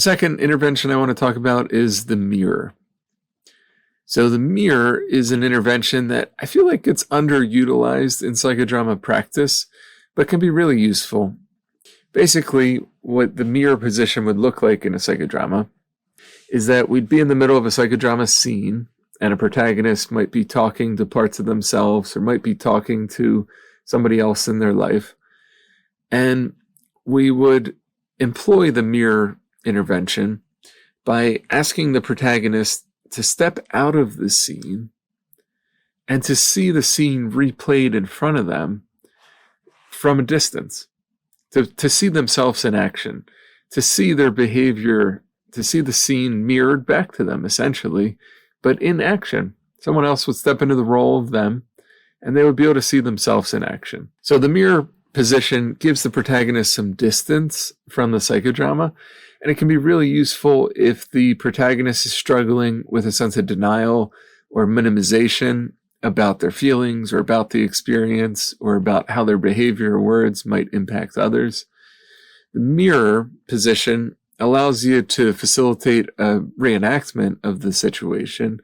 second intervention I want to talk about is the mirror. So the mirror is an intervention that I feel like gets underutilized in psychodrama practice, but can be really useful. Basically, what the mirror position would look like in a psychodrama is that we'd be in the middle of a psychodrama scene, and a protagonist might be talking to parts of themselves or might be talking to somebody else in their life. And we would employ the mirror intervention by asking the protagonist to step out of the scene and to see the scene replayed in front of them from a distance, to see themselves in action, to see their behavior, to see the scene mirrored back to them, essentially, but in action. Someone else would step into the role of them, and they would be able to see themselves in action. So the mirror position gives the protagonist some distance from the psychodrama, and it can be really useful if the protagonist is struggling with a sense of denial or minimization about their feelings or about the experience or about how their behavior or words might impact others. The mirror position allows you to facilitate a reenactment of the situation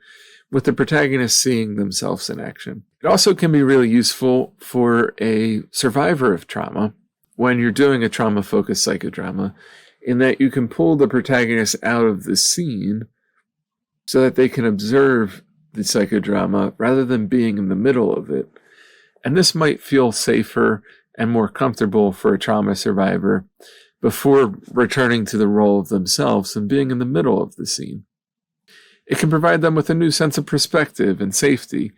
with the protagonist seeing themselves in action. It also can be really useful for a survivor of trauma when you're doing a trauma-focused psychodrama, in that you can pull the protagonist out of the scene so that they can observe the psychodrama rather than being in the middle of it. And this might feel safer and more comfortable for a trauma survivor before returning to the role of themselves and being in the middle of the scene. It can provide them with a new sense of perspective and safety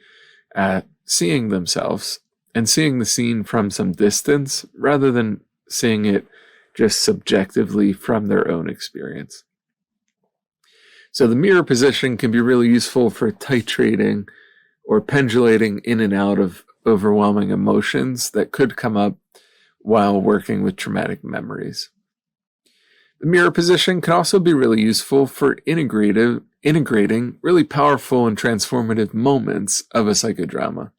at seeing themselves and seeing the scene from some distance rather than seeing it just subjectively from their own experience. So the mirror position can be really useful for titrating or pendulating in and out of overwhelming emotions that could come up while working with traumatic memories. The mirror position can also be really useful for integrating really powerful and transformative moments of a psychodrama.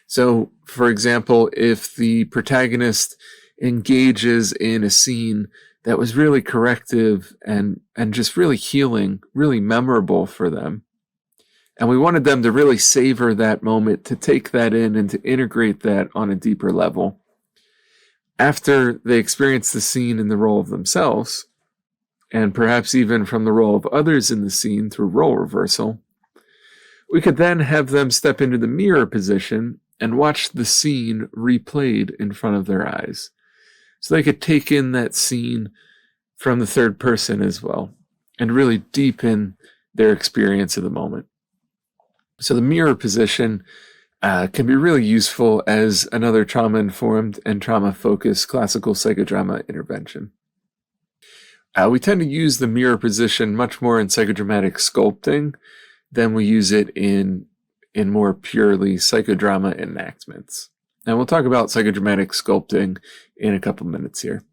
So, for example, if the protagonist engages in a scene that was really corrective and just really healing, really memorable for them, and we wanted them to really savor that moment, to take that in and to integrate that on a deeper level. After they experience the scene in the role of themselves, and perhaps even from the role of others in the scene through role reversal, we could then have them step into the mirror position and watch the scene replayed in front of their eyes. So they could take in that scene from the third person as well, and really deepen their experience of the moment. So the mirror position can be really useful as another trauma-informed and trauma-focused classical psychodrama intervention. We tend to use the mirror position much more in psychodramatic sculpting than we use it in more purely psychodrama enactments. And we'll talk about psychodramatic sculpting in a couple minutes here.